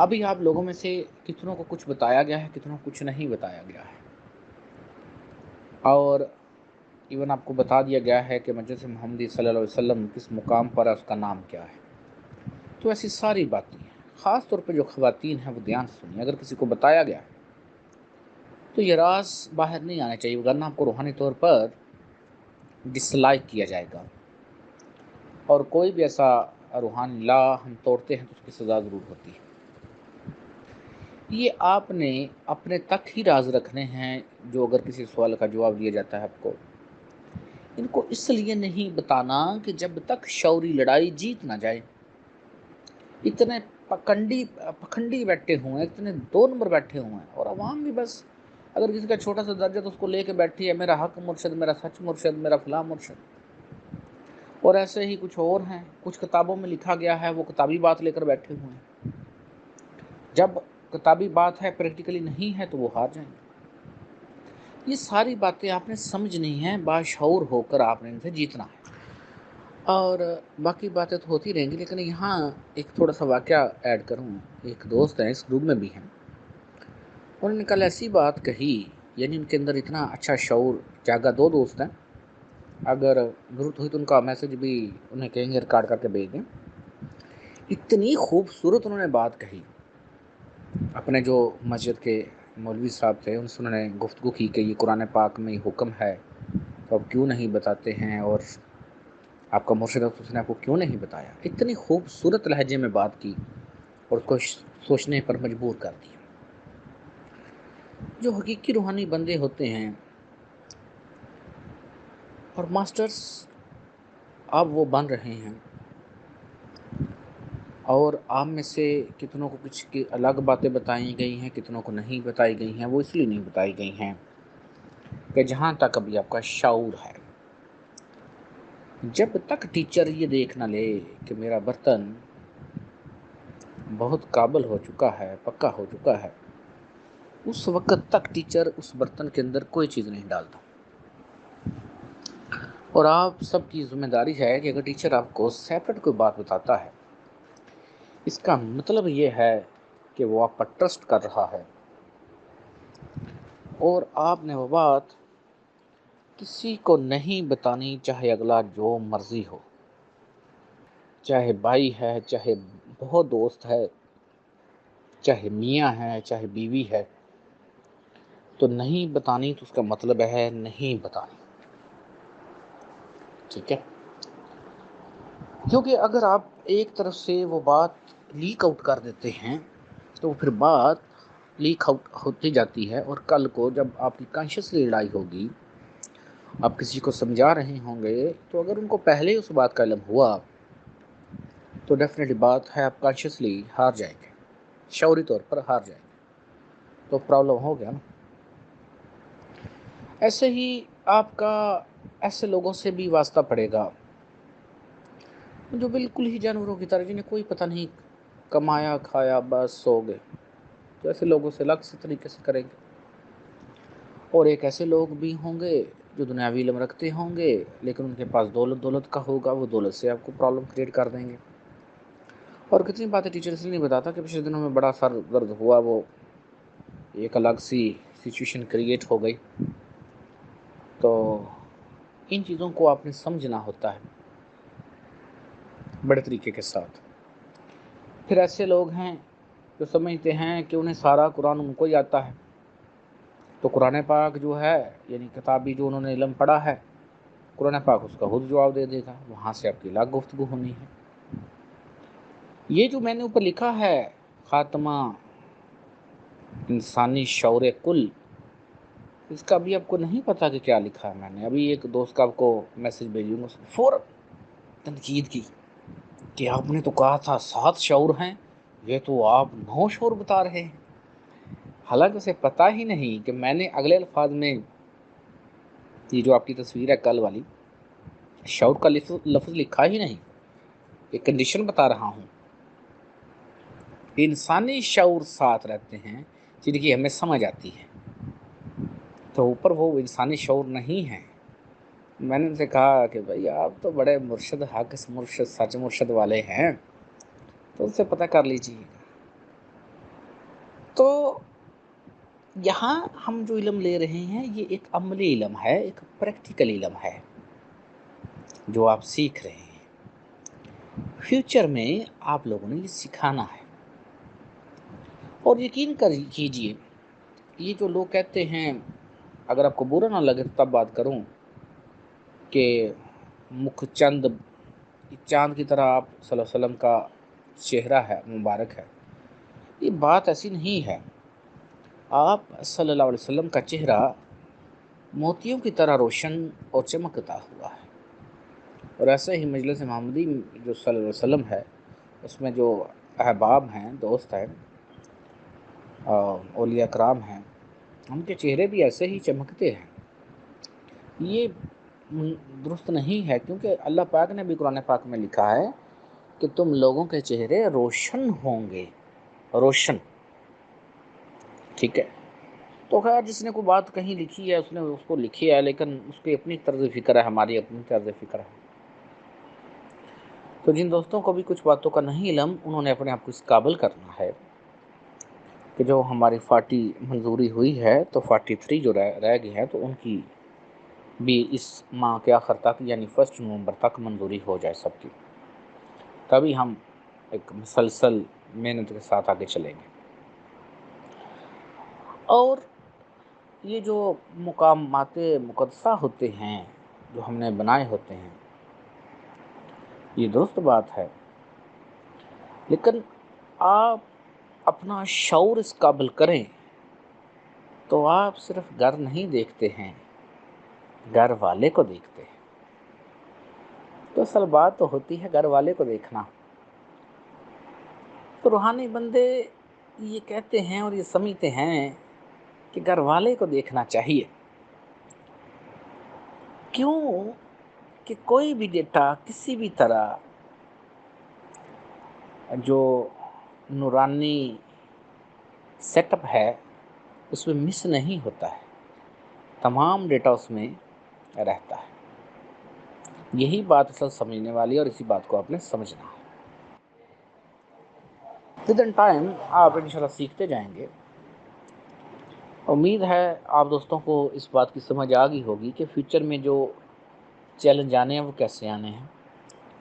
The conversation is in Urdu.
ابھی آپ لوگوں میں سے کتنوں کو کچھ بتایا گیا ہے، کتنوں کو کچھ نہیں بتایا گیا ہے، اور ایون آپ کو بتا دیا گیا ہے کہ مجلس محمدی صلی اللہ علیہ وسلم کس مقام پر ہے، اس کا نام کیا ہے۔ تو ایسی ساری باتیں ہیں، خاص طور پہ جو خواتین ہیں وہ دھیان سے سنیں۔ اگر کسی کو بتایا گیا ہے تو یہ راز باہر نہیں آنا چاہیے، ورنہ آپ کو روحانی طور پر ڈس لائک کیا جائے گا، اور کوئی بھی ایسا روحانی لا ہم توڑتے ہیں تو اس کی سزا ضرور ہوتی ہے۔ یہ آپ نے اپنے تک ہی راز رکھنے ہیں، جو اگر کسی سوال کا جواب دیا جاتا ہے آپ کو، ان کو اس لیے نہیں بتانا کہ جب تک شعوری لڑائی جیت نہ جائے۔ اتنے پکھنڈی بیٹھے ہوئے ہیں، اتنے دو نمبر بیٹھے ہوئے ہیں، اور عوام بھی بس اگر کسی کا چھوٹا سا درجہ تو اس کو لے کے بیٹھی ہے، میرا حق مرشد، میرا سچ مرشد، میرا فلاں مرشد۔ اور ایسے ہی کچھ اور ہیں، کچھ کتابوں میں لکھا گیا ہے، وہ کتابی بات لے کر بیٹھے ہوئے ہیں۔ جب کتابی بات ہے، پریکٹیکلی نہیں ہے، تو وہ ہار جائیں گے۔ یہ ساری باتیں آپ نے سمجھنی ہیں، باشعور ہو کر آپ نے ان سے جیتنا ہے، اور باقی باتیں تو ہوتی رہیں گی، لیکن یہاں ایک تھوڑا سا واقعہ ایڈ کروں۔ ایک دوست ہیں، اس گروپ میں بھی ہیں، انہوں نے کل ایسی بات کہی، یعنی ان کے اندر اتنا اچھا شعور جاگا۔ دو دوست ہیں، اگر ضرورت ہوئی تو ان کا میسج بھی انہیں کہیں گے ریکارڈ کر کے بھیج دیں۔ اتنی خوبصورت انہوں نے بات کہی، اپنے جو مسجد کے مولوی صاحب تھے ان سے انہوں نے گفتگو کی کہ یہ قرآن پاک میں حکم ہے تو آپ کیوں نہیں بتاتے ہیں، اور آپ کا مرشد اس نے آپ کو کیوں نہیں بتایا۔ اتنی خوبصورت لہجے میں بات کی اور اس کو سوچنے پر مجبور کر دیا۔ جو حقیقی روحانی بندے ہوتے ہیں اور ماسٹرز اب وہ بن رہے ہیں، اور آپ میں سے کتنوں کو کچھ کی الگ باتیں بتائی گئی ہیں، کتنوں کو نہیں بتائی گئی ہیں، وہ اس لیے نہیں بتائی گئی ہیں کہ جہاں تک ابھی آپ کا شعور ہے، جب تک ٹیچر یہ دیکھ نہ لے کہ میرا برتن بہت قابل ہو چکا ہے، پکا ہو چکا ہے، اس وقت تک ٹیچر اس برتن کے اندر کوئی چیز نہیں ڈالتا۔ اور آپ سب کی ذمہ داری ہے کہ اگر ٹیچر آپ کو سیپریٹ کوئی بات بتاتا ہے، اس کا مطلب یہ ہے کہ وہ آپ پر ٹرسٹ کر رہا ہے، اور آپ نے وہ بات کسی کو نہیں بتانی، چاہے اگلا جو مرضی ہو، چاہے بھائی ہے، چاہے بہت دوست ہے، چاہے میاں ہے، چاہے بیوی ہے، تو نہیں بتانی، تو اس کا مطلب ہے نہیں بتانی، ٹھیک ہے؟ کیونکہ اگر آپ ایک طرف سے وہ بات لیک آؤٹ کر دیتے ہیں تو پھر بات لیک آؤٹ ہوتی جاتی ہے، اور کل کو جب آپ کی کانشیسلی لڑائی ہوگی، آپ کسی کو سمجھا رہے ہوں گے، تو اگر ان کو پہلے اس بات کا علم ہوا تو ڈیفینیٹلی بات ہے آپ کانشیسلی ہار جائیں گے، شعوری طور پر ہار جائیں گے، تو پرابلم ہو گیا نا۔ ایسے ہی آپ کا ایسے لوگوں سے بھی واسطہ پڑے گا جو بالکل ہی جانوروں کی طرح، جنہیں کوئی پتہ نہیں، کمایا کھایا بس سو گئے، تو ایسے لوگوں سے الگ سے طریقے سے کریں گے۔ اور ایک ایسے لوگ بھی ہوں گے جو دنیاوی علم رکھتے ہوں گے، لیکن ان کے پاس دولت کا ہوگا، وہ دولت سے آپ کو پرابلم کریٹ کر دیں گے۔ اور کتنی باتیں ٹیچر اس لیے نہیں بتاتا کہ پچھلے دنوں میں بڑا سر درد ہوا، وہ ایک الگ سی سچویشن کریٹ ہو گئی، تو ان چیزوں کو آپ نے سمجھنا ہوتا ہے بڑے طریقے کے ساتھ۔ پھر ایسے لوگ ہیں جو سمجھتے ہیں کہ انہیں سارا قرآن ان کو ہی آتا ہے، تو قرآن پاک جو ہے، یعنی کتابی جو انہوں نے علم پڑھا ہے، قرآن پاک اس کا خود جواب دے دے گا، وہاں سے آپ کی الگ گفتگو ہونی ہے۔ یہ جو میں نے اوپر لکھا ہے، خاتمہ انسانی شعور کل، اس کا ابھی آپ کو نہیں پتا کہ کیا لکھا ہے میں نے۔ ابھی ایک دوست کا آپ کو میسج بھیجوں گا، اس نے فوراً تنقید کی کہ آپ نے تو کہا تھا 7 شعور ہیں، یہ تو آپ 9 شعور بتا رہے ہیں۔ حالانکہ اسے پتہ ہی نہیں کہ میں نے اگلے الفاظ میں یہ جو آپ کی تصویر ہے کل والی، شعور کا لفظ لکھا ہی نہیں، ایک کنڈیشن بتا رہا ہوں۔ انسانی شعور ساتھ رہتے ہیں جن کی ہمیں سمجھ آتی ہے، تو اوپر وہ انسانی شعور نہیں ہے۔ میں نے ان سے کہا کہ بھائی آپ تو بڑے مرشد، حق مرشد، سچ مرشد والے ہیں، تو ان سے پتہ کر لیجیے، تو یہاں ہم جو علم لے رہے ہیں یہ ایک عملی علم ہے، ایک پریکٹیکل علم ہے جو آپ سیکھ رہے ہیں۔ فیوچر میں آپ لوگوں نے یہ سکھانا ہے، اور یقین کیجئے یہ جو لوگ کہتے ہیں، اگر آپ کو برا نہ لگے تو تب بات کروں کہ مکھ چاند کی طرح آپ صلی اللہ علیہ وسلم کا چہرہ ہے، مبارک ہے، یہ بات ایسی نہیں ہے۔ آپ صلی اللہ علیہ وسلم کا چہرہ موتیوں کی طرح روشن اور چمکتا ہوا ہے، اور ایسے ہی مجلس محمدی جو صلی اللہ علیہ وسلم ہے اس میں جو احباب ہیں، دوست ہیں، اولیاء کرام ہیں، ان کے چہرے بھی ایسے ہی چمکتے ہیں۔ یہ درست نہیں ہے، کیونکہ اللہ پاک نے بھی قرآن پاک میں لکھا ہے کہ تم لوگوں کے چہرے روشن ہوں گے، روشن، ٹھیک ہے۔ تو خیر جس نے کوئی بات کہیں لکھی ہے اس نے اس کو لکھی ہے، لیکن اس کی اپنی طرز فکر ہے، ہماری اپنی طرز فکر ہے۔ تو جن دوستوں کو بھی کچھ باتوں کا نہیں علم، انہوں نے اپنے آپ کو اس قابل کرنا ہے کہ جو ہماری 40 منظوری ہوئی ہے تو 43 جو رہ گئی ہے تو ان کی بھی اس ماہ کے آخر تک یعنی 1 نومبر تک منظوری ہو جائے سب کی، تبھی ہم ایک مسلسل محنت کے ساتھ آگے چلیں گے۔ اور یہ جو مقامات مقدسہ ہوتے ہیں جو ہم نے بنائے ہوتے ہیں، یہ درست بات ہے، لیکن آپ اپنا شعور اس قابل کریں تو آپ صرف گھر نہیں دیکھتے ہیں، گھر والے کو دیکھتے ہیں۔ تو اصل بات تو ہوتی ہے گھر والے کو دیکھنا۔ تو روحانی بندے یہ کہتے ہیں اور یہ سمجھتے ہیں کہ گھر والے کو دیکھنا چاہیے، کیوں کہ کوئی بھی ڈیٹا کسی بھی طرح جو نورانی سیٹ اپ ہے اس میں مس نہیں ہوتا ہے، تمام ڈیٹا اس میں رہتا ہے۔ یہی بات اصل سمجھنے والی ہے، اور اسی بات کو آپ نے سمجھنا ہے۔ ود ان ٹائم آپ انشاءاللہ سیکھتے جائیں گے۔ امید ہے آپ دوستوں کو اس بات کی سمجھ آ گئی ہوگی کہ فیوچر میں جو چیلنج آنے ہیں وہ کیسے آنے ہیں۔